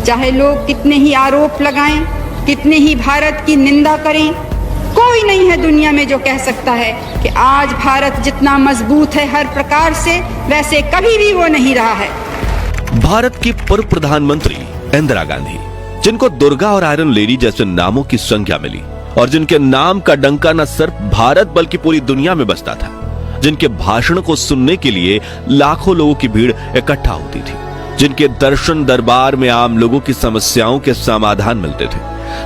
चाहे लोग कितने ही आरोप लगाएं, कितने ही भारत की निंदा करें, कोई नहीं है दुनिया में जो कह सकता है कि आज भारत जितना मजबूत है हर प्रकार से, वैसे कभी भी वो नहीं रहा है। भारत की पूर्व प्रधानमंत्री इंदिरा गांधी, जिनको दुर्गा और आयरन लेडी जैसे नामों की संख्या मिली और जिनके नाम का डंका न सिर्फ भारत बल्कि पूरी दुनिया में बजता था, जिनके भाषण को सुनने के लिए लाखों लोगों की भीड़ इकट्ठा होती थी, जिनके दर्शन दरबार में आम लोगों की समस्याओं के समाधान मिलते थे,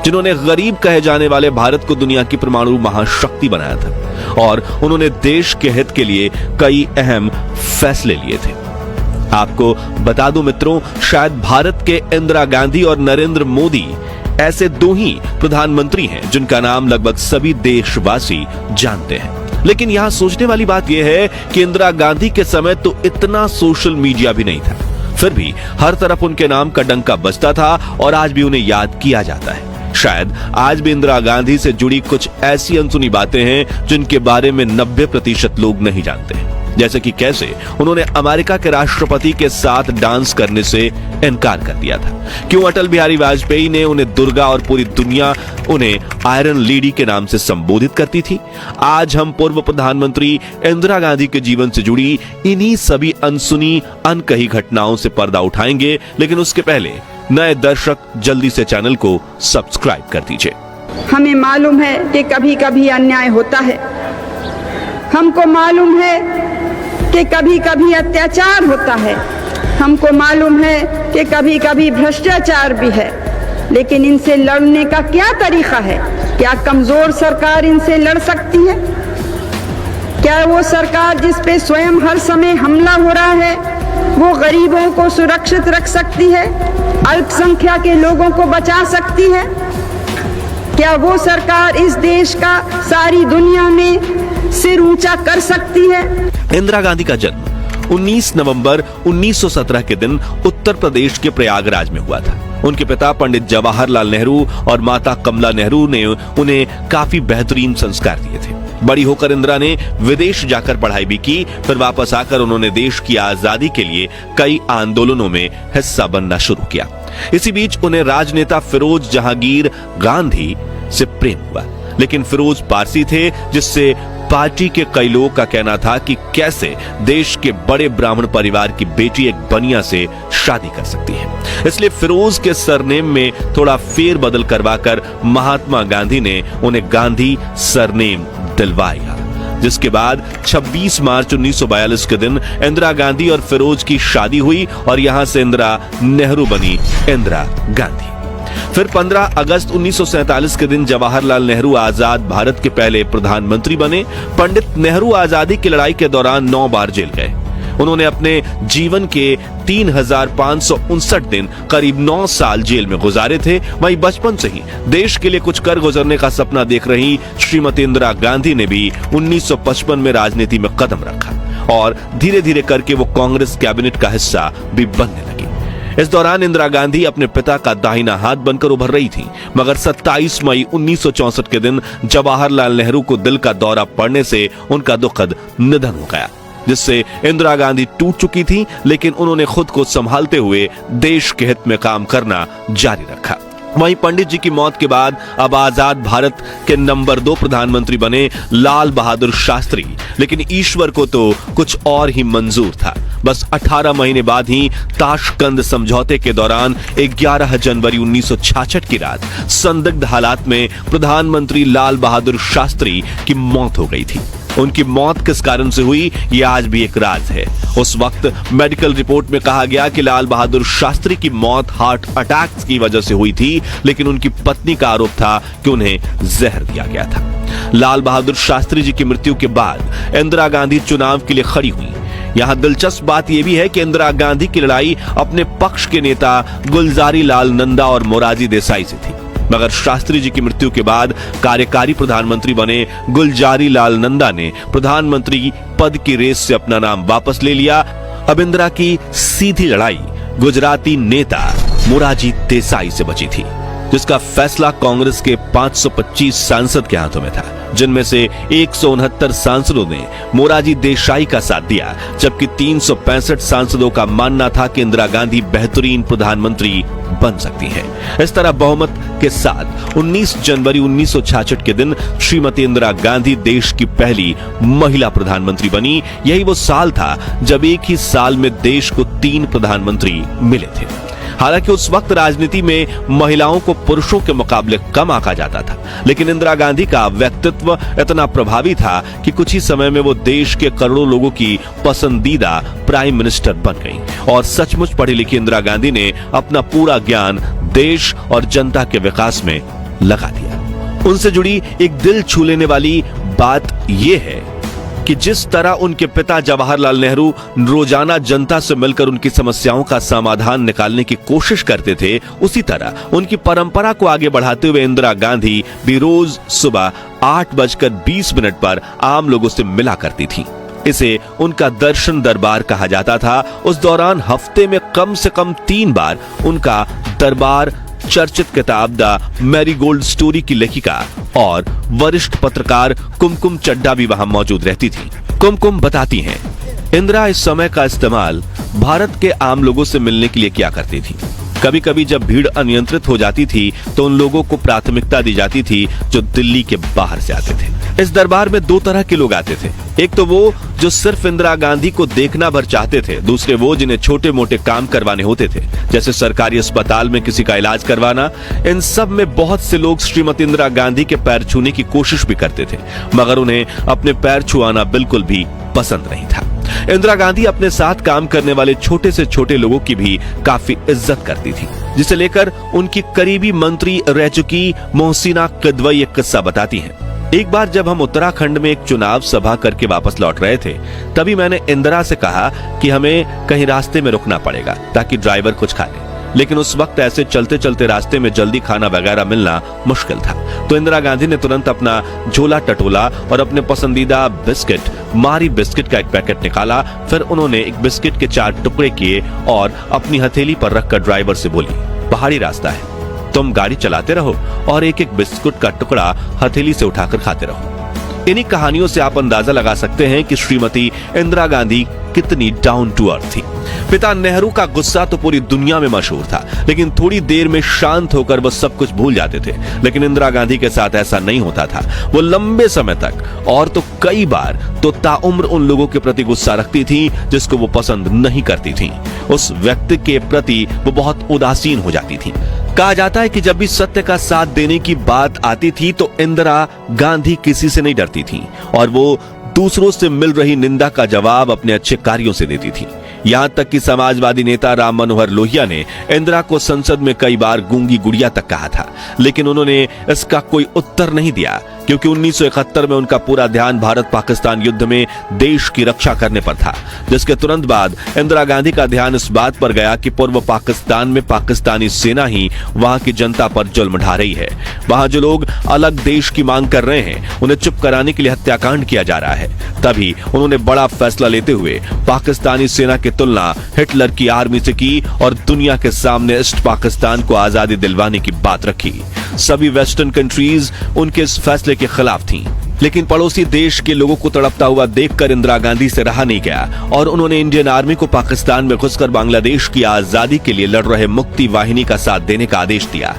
जिन्होंने गरीब कहे जाने वाले भारत को दुनिया की परमाणु महाशक्ति बनाया था और उन्होंने देश के हित के लिए कई अहम फैसले लिए थे। आपको बता दूं मित्रों, शायद भारत के इंदिरा गांधी और नरेंद्र मोदी ऐसे दो ही प्रधानमंत्री हैं जिनका नाम लगभग सभी देशवासी जानते हैं। लेकिन यहां सोचने वाली बात यह है कि इंदिरा गांधी के समय तो इतना सोशल मीडिया भी नहीं था, फिर भी हर तरफ उनके नाम का डंका बजता था और आज भी उन्हें याद किया जाता है। शायद आज भी इंदिरा गांधी से जुड़ी कुछ ऐसी अनसुनी बातें हैं जिनके बारे में 90% लोग नहीं जानते, जैसे कि कैसे उन्होंने अमेरिका के राष्ट्रपति के साथ डांस करने से इनकार कर दिया था, क्यों अटल बिहारी वाजपेयी ने उन्हें दुर्गा और पूरी दुनिया उन्हें आयरन लेडी के नाम से संबोधित करती थी। आज हम पूर्व प्रधानमंत्री इंदिरा गांधी के जीवन से जुड़ी इन्हीं सभी अनसुनी अनकही घटनाओं से पर्दा उठाएंगे, लेकिन उसके पहले नए दर्शक जल्दी से चैनल को सब्सक्राइब कर दीजिए। हमें मालूम है कि कभी कभी अन्याय होता है, हमको मालूम है कि कभी कभी अत्याचार होता है, हमको मालूम है कि कभी कभी भ्रष्टाचार भी है, लेकिन इनसे लड़ने का क्या तरीका है? क्या कमजोर सरकार इनसे लड़ सकती है? क्या वो सरकार जिस पे स्वयं हर समय हमला हो रहा है वो गरीबों को सुरक्षित रख सकती है, अल्पसंख्यक के लोगों को बचा सकती है? क्या वो सरकार इस देश का सारी दुनिया में सिर ऊंचा कर सकती है? इंदिरा गांधी का जन्म 19 नवंबर 1917 के दिन उत्तर प्रदेश के प्रयागराज में हुआ था। उनके पिता पंडित जवाहरलाल नेहरू और माता कमला नेहरू ने उन्हें काफी बेहतरीन संस्कार दिए थे। बड़ी होकर इंदिरा ने विदेश जाकर पढ़ाई भी की, फिर वापस आकर उन्होंने देश की आजादी के लिए कई आंदोलनों में हिस्सा बनना शुरू किया। इसी बीच उन्हें राजनेता फिरोज जहांगीर गांधी से प्रेम हुआ, लेकिन फिरोज पारसी थे, जिससे पार्टी के कई लोगों का कहना था कि कैसे देश के बड़े ब्राह्मण परिवार की बेटी एक बनिया से शादी कर सकती है। इसलिए फिरोज के सरनेम में थोड़ा फेरबदल करवाकर महात्मा गांधी ने उन्हें गांधी सरनेम दिलवाया, जिसके बाद 26 मार्च 1942 के दिन इंदिरा गांधी और फिरोज की शादी हुई और यहां से इंदिरा नेहरू बनी इंदिरा गांधी। फिर 15 अगस्त 1947 के दिन जवाहरलाल नेहरू आजाद भारत के पहले प्रधानमंत्री बने। पंडित नेहरू आजादी की लड़ाई के दौरान 9 बार जेल गए। उन्होंने अपने जीवन के 3559 दिन करीब 9 साल जेल में गुजारे थे। वहीं बचपन से ही देश के लिए कुछ कर गुजरने का सपना देख रही श्रीमती इंदिरा गांधी ने भी 1955 में राजनीति में कदम रखा और धीरे धीरे करके वो कांग्रेस कैबिनेट का हिस्सा भी बनने लगी। इस दौरान इंदिरा गांधी अपने पिता का दाहिना हाथ बनकर उभर रही थी, मगर 27 मई 1964 के दिन जवाहरलाल नेहरू को दिल का दौरा पड़ने से उनका दुखद निधन हो गया, जिससे इंदिरा गांधी टूट चुकी थी, लेकिन उन्होंने खुद को संभालते हुए देश के हित में काम करना जारी रखा। वहीं पंडित जी की मौत के बाद अब आजाद भारत के नंबर 2 प्रधानमंत्री बने लाल बहादुर शास्त्री, लेकिन ईश्वर को तो कुछ और ही मंजूर था। बस 18 महीने बाद ही ताशकंद समझौते के दौरान 11 जनवरी 1966 की रात संदिग्ध हालात में प्रधानमंत्री लाल बहादुर शास्त्री की मौत हो गई थी। उनकी मौत किस कारण से हुई, यह आज भी एक राज है। उस वक्त मेडिकल रिपोर्ट में कहा गया कि लाल बहादुर शास्त्री की मौत हार्ट अटैक की वजह से हुई थी, लेकिन उनकी पत्नी का आरोप था कि उन्हें जहर दिया गया था। लाल बहादुर शास्त्री जी की मृत्यु के बाद इंदिरा गांधी चुनाव के लिए खड़ी हुई। यहां दिलचस्प बात यह भी है कि इंदिरा गांधी की लड़ाई अपने पक्ष के नेता गुलजारी लाल नंदा और मोरारजी देसाई से थी, मगर शास्त्री जी की मृत्यु के बाद कार्यकारी प्रधानमंत्री बने गुलजारी लाल नंदा ने प्रधानमंत्री पद की रेस से अपना नाम वापस ले लिया। अब इंदिरा की सीधी लड़ाई गुजराती नेता मोरारजी देसाई से बची थी। जिसका फैसला कांग्रेस के 525 सांसद के हाथों में था, जिनमें से 169 सांसदों ने मोरारजी देसाई का साथ दिया, जबकि 365 सांसदों का मानना था कि इंदिरा गांधी बेहतरीन प्रधानमंत्री बन सकती हैं। इस तरह बहुमत के साथ 19 जनवरी 1966 के दिन श्रीमती इंदिरा गांधी देश की पहली महिला प्रधानमंत्री बनी। यही वो साल था जब एक ही साल में देश को 3 प्रधानमंत्री मिले थे। हालांकि उस वक्त राजनीति में महिलाओं को पुरुषों के मुकाबले कम आंका जाता था, लेकिन इंदिरा गांधी का व्यक्तित्व इतना प्रभावी था कि कुछ ही समय में वो देश के करोड़ों लोगों की पसंदीदा प्राइम मिनिस्टर बन गई और सचमुच पढ़ी लिखी इंदिरा गांधी ने अपना पूरा ज्ञान देश और जनता के विकास में लगा दिया। उनसे जुड़ी एक दिल छू लेने वाली बात यह है कि जिस तरह उनके पिता जवाहरलाल नेहरू रोजाना जनता से मिलकर उनकी समस्याओं का समाधान निकालने की कोशिश करते थे, उसी तरह उनकी परंपरा को आगे बढ़ाते हुए इंदिरा गांधी भी रोज सुबह 8:20 पर आम लोगों से मिला करती थी। इसे उनका दर्शन दरबार कहा जाता था। उस दौरान हफ्ते में कम से कम 3 बार उनका दरबार चर्चित किताब द मैरीगोल्ड स्टोरी की लेखिका और वरिष्ठ पत्रकार कुमकुम चड्ढा भी वहां मौजूद रहती थी। कुमकुम बताती हैं, इंदिरा इस समय का इस्तेमाल भारत के आम लोगों से मिलने के लिए किया करती थी। कभी कभी जब भीड़ अनियंत्रित हो जाती थी तो उन लोगों को प्राथमिकता दी जाती थी जो दिल्ली के बाहर से आते थे। इस दरबार में 2 तरह के लोग आते थे। एक तो वो जो सिर्फ इंदिरा गांधी को देखना भर चाहते थे, दूसरे वो जिन्हें छोटे मोटे काम करवाने होते थे, जैसे सरकारी अस्पताल में किसी का इलाज करवाना। इन सब में बहुत से लोग श्रीमती इंदिरा गांधी के पैर छूने की कोशिश भी करते थे, मगर उन्हें अपने पैर छुआना बिल्कुल भी पसंद नहीं था। इंदिरा गांधी अपने साथ काम करने वाले छोटे से छोटे लोगों की भी काफी इज्जत करती थी, जिसे लेकर उनकी करीबी मंत्री रह चुकी मोहसिना किदवई एक किस्सा बताती हैं। एक बार जब हम उत्तराखंड में एक चुनाव सभा करके वापस लौट रहे थे, तभी मैंने इंदिरा से कहा कि हमें कहीं रास्ते में रुकना पड़ेगा ताकि ड्राइवर कुछ खा ले, लेकिन उस वक्त ऐसे चलते चलते रास्ते में जल्दी खाना वगैरह मिलना मुश्किल था। तो इंदिरा गांधी ने तुरंत अपना झोला टटोला और अपने पसंदीदा बिस्किट मारी बिस्किट का एक पैकेट निकाला। फिर उन्होंने एक बिस्किट के 4 टुकड़े किए और अपनी हथेली पर रखकर ड्राइवर से बोली, पहाड़ी रास्ता है, तुम गाड़ी चलाते रहो और एक एक बिस्कुट का टुकड़ा हथेली से उठाकर खाते रहो। इन्हीं कहानियों से आप अंदाजा लगा सकते हैं कि श्रीमती इंदिरा गांधी कितनी डाउन टू अर्थ थी। पिता नेहरू का गुस्सा तो पूरी दुनिया में मशहूर था, लेकिन थोड़ी देर में शांत होकर वो सब कुछ भूल जाते थे। लेकिन इंदिरा गांधी के साथ ऐसा नहीं होता था। वो लंबे समय तक और तो कई बार तो ताउम्र उन लोगों के प्रति गुस्सा रखती थी जिसको वो पसंद नहीं करती थी। उस व्यक्ति के प्रति वो बहुत उदासीन हो जाती थी। कहा जाता है कि जब भी सत्य का साथ देने की बात आती थी तो इंदिरा गांधी किसी से नहीं डरती थी और वो दूसरों से मिल रही निंदा का जवाब अपने अच्छे कार्यों से देती थी। यहां तक कि समाजवादी नेता राम मनोहर लोहिया ने इंदिरा को संसद में कई बार गूंगी गुड़िया तक कहा था, लेकिन उन्होंने इसका कोई उत्तर नहीं दिया, क्योंकि 1971 में उनका पूरा ध्यान भारत पाकिस्तान युद्ध में देश की रक्षा करने पर था, जिसके तुरंत बाद इंदिरा गांधी का ध्यान इस बात पर गया कि पूर्व पाकिस्तान में पाकिस्तानी सेना ही वहां की जनता पर जुल्म ढा रही है। वहां जो लोग अलग देश की मांग कर रहे हैं उन्हें चुप कराने के लिए हत्याकांड किया जा रहा है। तभी उन्होंने बड़ा फैसला लेते हुए पाकिस्तानी सेना की तुलना हिटलर की आर्मी से की और दुनिया के सामने ईस्ट पाकिस्तान को आजादी दिलवाने की बात रखी। सभी वेस्टर्न कंट्रीज उनके इस फैसले के खिलाफ थीं, लेकिन पड़ोसी देश के लोगों को तड़पता हुआ देखकर इंदिरा गांधी से रहा नहीं गया और उन्होंने इंडियन आर्मी को पाकिस्तान में घुसकर बांग्लादेश की आजादी के लिए लड़ रहे मुक्ति वाहिनी का साथ देने का आदेश दिया,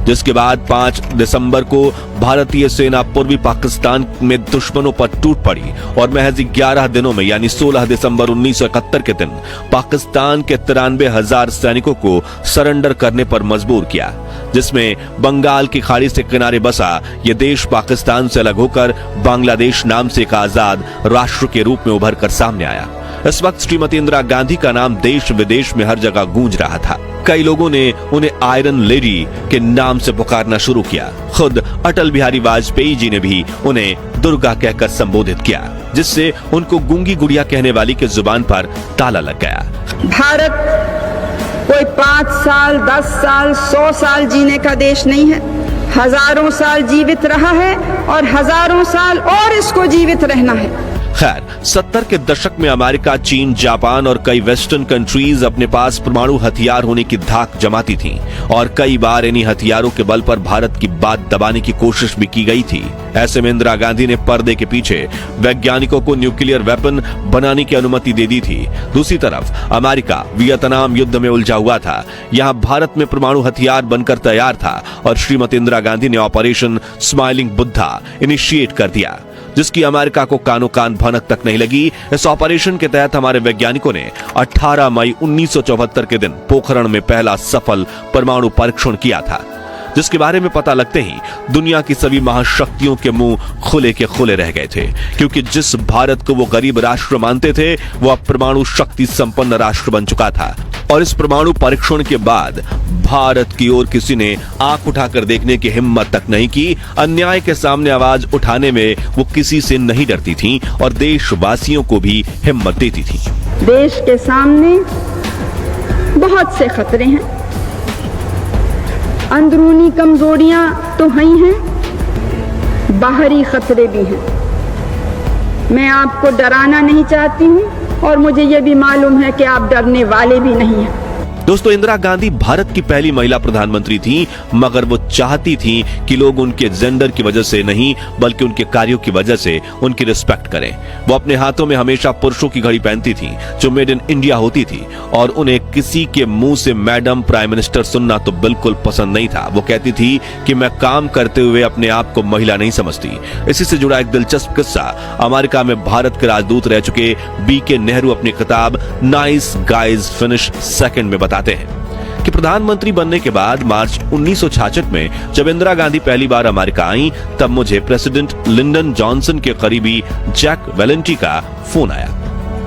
जिसके बाद 5 दिसंबर को भारतीय सेना पूर्वी पाकिस्तान में दुश्मनों पर टूट पड़ी और महज 11 दिनों में यानी 16 दिसंबर 1971 के दिन पाकिस्तान के 93,000 सैनिकों को सरेंडर करने पर मजबूर किया, जिसमें बंगाल की खाड़ी से किनारे बसा यह देश पाकिस्तान से अलग होकर बांग्लादेश नाम से एक आजाद राष्ट्र के रूप में उभर कर सामने आया। इस वक्त श्रीमती इंदिरा गांधी का नाम देश विदेश में हर जगह गूंज रहा था। कई लोगों ने उन्हें आयरन लेडी के नाम से पुकारना शुरू किया। खुद अटल बिहारी वाजपेयी जी ने भी उन्हें दुर्गा कहकर संबोधित किया, जिससे उनको गूंगी गुड़िया कहने वाली के जुबान पर ताला लग गया। भारत कोई 5 साल, 10 साल, 100 साल जीने का देश नहीं है। हजारों साल जीवित रहा है और हजारों साल और इसको जीवित रहना है। खैर 70 के दशक में अमेरिका, चीन, जापान और कई वेस्टर्न कंट्रीज अपने पास परमाणु हथियार होने की धाक जमाती थीं और कई बार इन्हीं हथियारों के बल पर भारत की बात दबाने की कोशिश भी की गई थी। ऐसे में इंदिरा गांधी ने पर्दे के पीछे वैज्ञानिकों को न्यूक्लियर वेपन बनाने की अनुमति दे दी थी। दूसरी तरफ अमेरिका वियतनाम युद्ध में उलझा हुआ था। यहां भारत में परमाणु हथियार बनकर तैयार था और श्रीमती इंदिरा गांधी ने ऑपरेशन स्माइलिंग बुद्धा इनिशिएट कर दिया, जिसकी अमेरिका को कानो कान भनक तक नहीं लगी। इस ऑपरेशन के तहत हमारे वैज्ञानिकों ने 18 मई 1974 के दिन पोखरण में पहला सफल परमाणु परीक्षण किया था, जिसके बारे में पता लगते ही दुनिया की सभी महाशक्तियों के मुंह खुले के खुले रह गए थे, क्योंकि जिस भारत को वो गरीब राष्ट्र मानते थे वो अब परमाणु शक्ति संपन्न राष्ट्र बन चुका था। और इस परमाणु परीक्षण के बाद भारत की ओर किसी ने आंख उठाकर देखने की हिम्मत तक नहीं की। अन्याय के सामने आवाज उठाने में वो किसी से नहीं डरती थी और देशवासियों को भी हिम्मत देती थी। देश के सामने बहुत से खतरे हैं, अंदरूनी कमजोरियां तो हैं ही हैं, बाहरी खतरे भी हैं। मैं आपको डराना नहीं चाहती हूं और मुझे यह भी मालूम है कि आप डरने वाले भी नहीं हैं। दोस्तों, इंदिरा गांधी भारत की पहली महिला प्रधानमंत्री थी, मगर वो चाहती थी कि लोग उनके जेंडर की वजह से नहीं बल्कि उनके कार्यों की वजह से उनकी रिस्पेक्ट करें। वो अपने हाथों में हमेशा पुरुषों की घड़ी पहनती थी जो मेड इन इंडिया होती थी और उन्हें किसी के मुंह से मैडम प्राइम मिनिस्टर सुनना तो बिल्कुल पसंद नहीं था। वो कहती थी कि मैं काम करते हुए अपने आप को महिला नहीं समझती। इसी से जुड़ा एक दिलचस्प किस्सा अमेरिका में भारत के राजदूत रह चुके बीके नेहरू अपनी किताब नाइस गाइज फिनिश सेकंड में बताते हैं कि प्रधानमंत्री बनने के बाद मार्च 1966 में जब इंदिरा गांधी पहली बार अमेरिका आई, तब मुझे प्रेसिडेंट लिंडन जॉनसन के करीबी जैक वेलेंटी का फोन आया,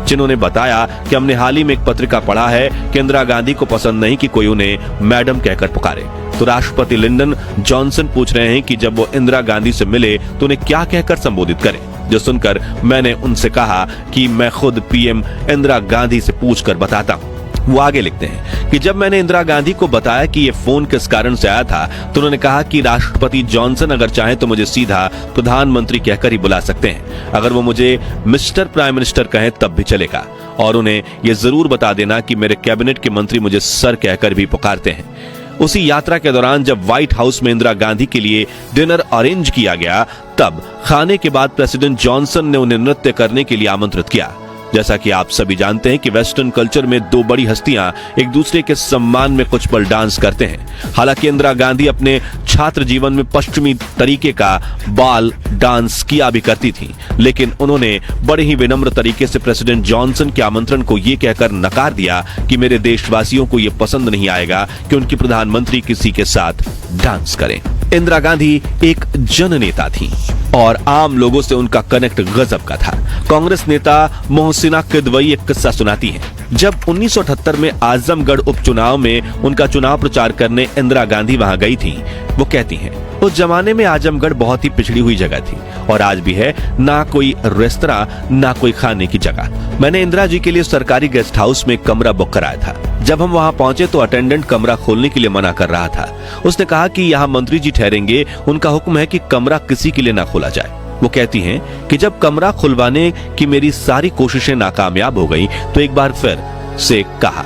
जिन्होंने बताया कि हमने हाल ही में एक पत्रिका पढ़ा है कि इंदिरा गांधी को पसंद नहीं कि कोई उन्हें मैडम कहकर पुकारे। तो राष्ट्रपति लिंडन जॉनसन पूछ रहे हैं कि जब वो इंदिरा गांधी से मिले तो उन्हें क्या कहकर संबोधित करें। जो सुनकर मैंने उनसे कहा कि मैं खुद पीएम इंदिरा गांधी से पूछकर बताता हूं। वो आगे लिखते हैं कि जब मैंने इंदिरा गांधी को बताया कि ये फोन किस कारण से आया था तो उन्होंने कहा कि राष्ट्रपति जॉनसन अगर चाहे तो मुझे सीधा प्रधानमंत्री कहकर ही बुला सकते हैं, अगर वो मुझे मिस्टर प्राइम मिनिस्टर कहें तब भी चलेगा, और उन्हें ये जरूर बता देना कि मेरे कैबिनेट के मंत्री मुझे सर कहकर भी पुकारते हैं। उसी यात्रा के दौरान जब व्हाइट हाउस में इंदिरा गांधी के लिए डिनर अरेंज किया गया, तब खाने के बाद प्रेसिडेंट जॉनसन ने उन्हें नृत्य करने के लिए आमंत्रित किया। जैसा कि आप सभी जानते हैं कि वेस्टर्न कल्चर में दो बड़ी हस्तियां एक दूसरे के सम्मान में कुछ पल डांस करते हैं। हालांकि इंदिरा गांधी अपने छात्र जीवन में पश्चिमी तरीके का बाल डांस किया भी करती थी, लेकिन उन्होंने बड़े ही विनम्र तरीके से प्रेसिडेंट जॉनसन के आमंत्रण को ये कहकर नकार दिया कि मेरे देशवासियों को यह पसंद नहीं आएगा कि उनकी प्रधानमंत्री किसी के साथ डांस करें। इंदिरा गांधी एक जननेता थी और आम लोगों से उनका कनेक्ट गजब का था। कांग्रेस नेता मोहसिना किदवई एक किस्सा सुनाती हैं। जब 1978 में आजमगढ़ उपचुनाव में उनका चुनाव प्रचार करने इंदिरा गांधी वहां गई थी, वो कहती हैं, उस जमाने में आजमगढ़ बहुत ही पिछड़ी हुई जगह थी और आज भी है, ना कोई रेस्तरां ना कोई खाने की जगह। मैंने इंदिरा जी के लिए सरकारी गेस्ट हाउस में कमरा बुक कराया था। जब हम वहां पहुंचे तो अटेंडेंट कमरा खोलने के लिए मना कर रहा था। उसने कहा कि यहाँ मंत्री जी ठहरेंगे, उनका हुक्म है कि कमरा किसी के लिए ना खोला जाए। वो कहती हैं कि जब कमरा खुलवाने की मेरी सारी कोशिशें नाकामयाब हो गई तो एक बार फिर से कहा,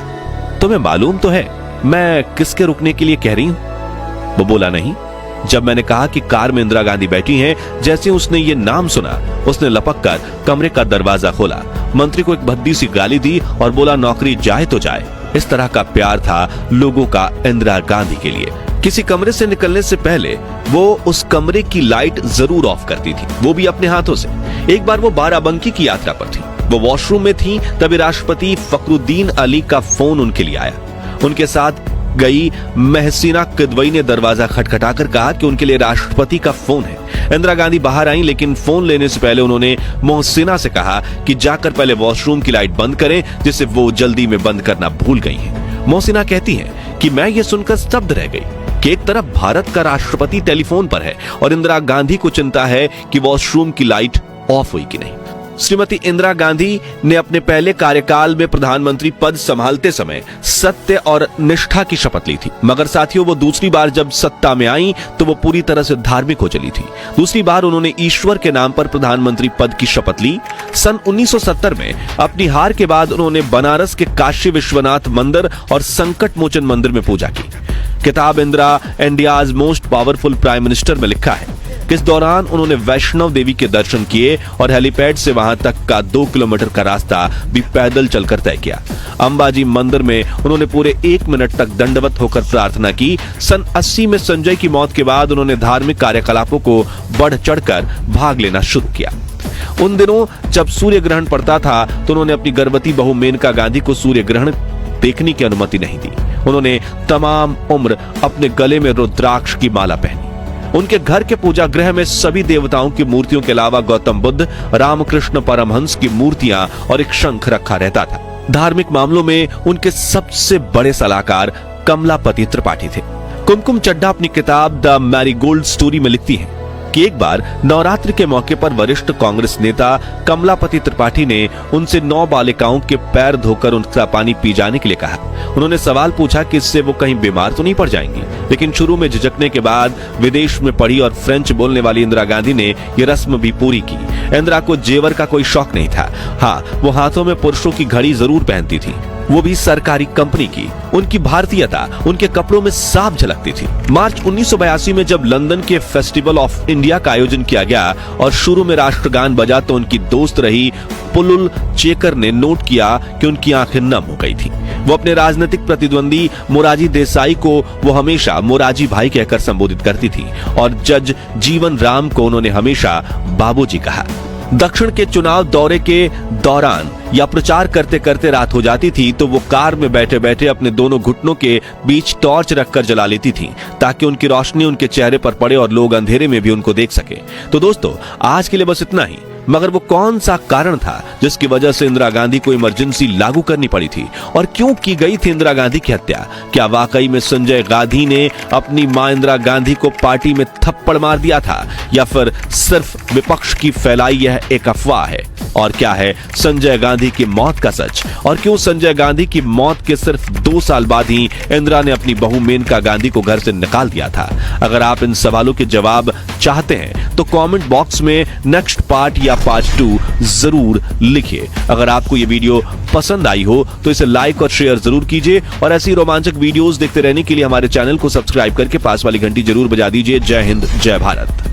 तुम्हें मालूम तो है मैं किसके रुकने के लिए कह रही हूं? वो बोला नहीं। जब मैंने कहा कि कार में इंदिरा गांधी बैठी हैं, जैसे उसने ये नाम सुना उसने लपक कर कमरे का दरवाजा खोला, मंत्री को एक भद्दी सी गाली दी और बोला नौकरी जाए तो जाए। इस तरह का प्यार था लोगों का इंदिरा गांधी के लिए। किसी कमरे से निकलने से पहले वो उस कमरे की लाइट जरूर ऑफ करती थी, वो भी अपने हाथों से। एक बार वो बाराबंकी की यात्रा पर थी, वो वॉशरूम में थी, तभी राष्ट्रपति फखरुद्दीन अली का फोन उनके लिए आया। उनके साथ गई मोहसिना किदवई ने दरवाजा खटखटाकर कहा कि उनके लिए राष्ट्रपति का फोन है। इंदिरा गांधी बाहर आई, लेकिन फोन लेने से पहले उन्होंने मोहसिना से कहा कि जाकर पहले वॉशरूम की लाइट बंद करें, जिसे वो जल्दी में बंद करना भूल गई हैं। मोहसिना कहती हैं कि मैं ये सुनकर स्तब्ध रह गई कि एक तरफ भारत का राष्ट्रपति टेलीफोन पर है और इंदिरा गांधी को चिंता है कि वॉशरूम की लाइट ऑफ हुई कि नहीं। श्रीमती इंदिरा गांधी ने अपने पहले कार्यकाल में प्रधानमंत्री पद संभालते समय सत्य और निष्ठा की शपथ ली थी, मगर साथियों वो दूसरी बार जब सत्ता में आई तो वो पूरी तरह से धार्मिक हो चली थी। दूसरी बार उन्होंने ईश्वर के नाम पर प्रधानमंत्री पद की शपथ ली। सन 1970 में अपनी हार के बाद उन्होंने बनारस के काशी विश्वनाथ मंदिर और संकट मोचन मंदिर में पूजा की। किताब Indira India's most powerful prime minister में लिखा है कि इस दौरान उन्होंने वैष्णव देवी के दर्शन किए और हेलीपैड से वहां तक का 2 किलोमीटर का रास्ता भी पैदल चलकर तय किया। अंबाजी मंदिर में उन्होंने पूरे 1 मिनट तक दंडवत होकर प्रार्थना की। सन 80 में संजय की मौत के बाद उन्होंने धार्मिक कार्यकलापों को बढ़ चढ़कर भाग लेना शुरू किया। उन दिनों जब सूर्य ग्रहण पड़ता था तो उन्होंने अपनी गर्भवती बहू मेनका गांधी को सूर्य ग्रहण देखने की अनुमति नहीं दी। उन्होंने तमाम उम्र अपने गले में रुद्राक्ष की माला पहनी। उनके घर के पूजा गृह में सभी देवताओं की मूर्तियों के अलावा गौतम बुद्ध, रामकृष्ण परमहंस की मूर्तियां और एक शंख रखा रहता था। धार्मिक मामलों में उनके सबसे बड़े सलाहकार कमलापति त्रिपाठी थे। कुमकुम चड्ढा अपनी किताब द मैरीगोल्ड स्टोरी में लिखती है कि एक बार नवरात्रि के मौके पर वरिष्ठ कांग्रेस नेता कमलापति त्रिपाठी ने उनसे 9 बालिकाओं के पैर धोकर उनका पानी पी जाने के लिए कहा। उन्होंने सवाल पूछा कि इससे वो कहीं बीमार तो नहीं पड़ जाएंगी, लेकिन शुरू में झिझकने के बाद विदेश में पढ़ी और फ्रेंच बोलने वाली इंदिरा गांधी ने ये रस्म भी पूरी की। इंदिरा को जेवर का कोई शौक नहीं था। हाँ, वो हाथों में पुरुषों की घड़ी जरूर पहनती थी, वो भी सरकारी कंपनी की। उनकी भारतीयता उनके कपड़ों में साफ झलकती थी। मार्च 1982 में जब लंदन के फेस्टिवल ऑफ इंडिया का आयोजन किया गया और शुरू में राष्ट्रगान बजा तो उनकी दोस्त रही पुलुल चेकर ने नोट किया कि उनकी आंखें नम हो गई थी। वो अपने राजनीतिक प्रतिद्वंदी मोरारजी देसाई को वो हमेशा मोरारजी भाई कहकर संबोधित करती थी और जज जीवन राम को उन्होंने हमेशा बाबूजी कहा। दक्षिण के चुनाव दौरे के दौरान या प्रचार करते करते रात हो जाती थी तो वो कार में बैठे बैठे अपने दोनों घुटनों के बीच टॉर्च रखकर जला लेती थी ताकि उनकी रोशनी उनके चेहरे पर पड़े और लोग अंधेरे में भी उनको देख सके। तो दोस्तों, आज के लिए बस इतना ही। मगर वो कौन सा कारण था जिसकी वजह से इंदिरा गांधी को इमरजेंसी लागू करनी पड़ी थी और क्यों की गई थी इंदिरा गांधी की हत्या? क्या वाकई में संजय गांधी ने अपनी मां इंदिरा गांधी को पार्टी में थप्पड़ मार दिया था या फिर सिर्फ विपक्ष की फैलाई यह एक अफवाह है? और क्या है संजय गांधी की मौत का सच? और क्यों संजय गांधी की मौत के सिर्फ 2 साल बाद ही इंदिरा ने अपनी बहू मेनका गांधी को घर से निकाल दिया था? अगर आप इन सवालों के जवाब चाहते हैं तो कमेंट बॉक्स में नेक्स्ट पार्ट या पार्ट 2 जरूर लिखिए। अगर आपको ये वीडियो पसंद आई हो तो इसे लाइक और शेयर जरूर कीजिए और ऐसी रोमांचक वीडियोस देखते रहने के लिए हमारे चैनल को सब्सक्राइब करके पास वाली घंटी जरूर बजा दीजिए। जय हिंद, जय भारत।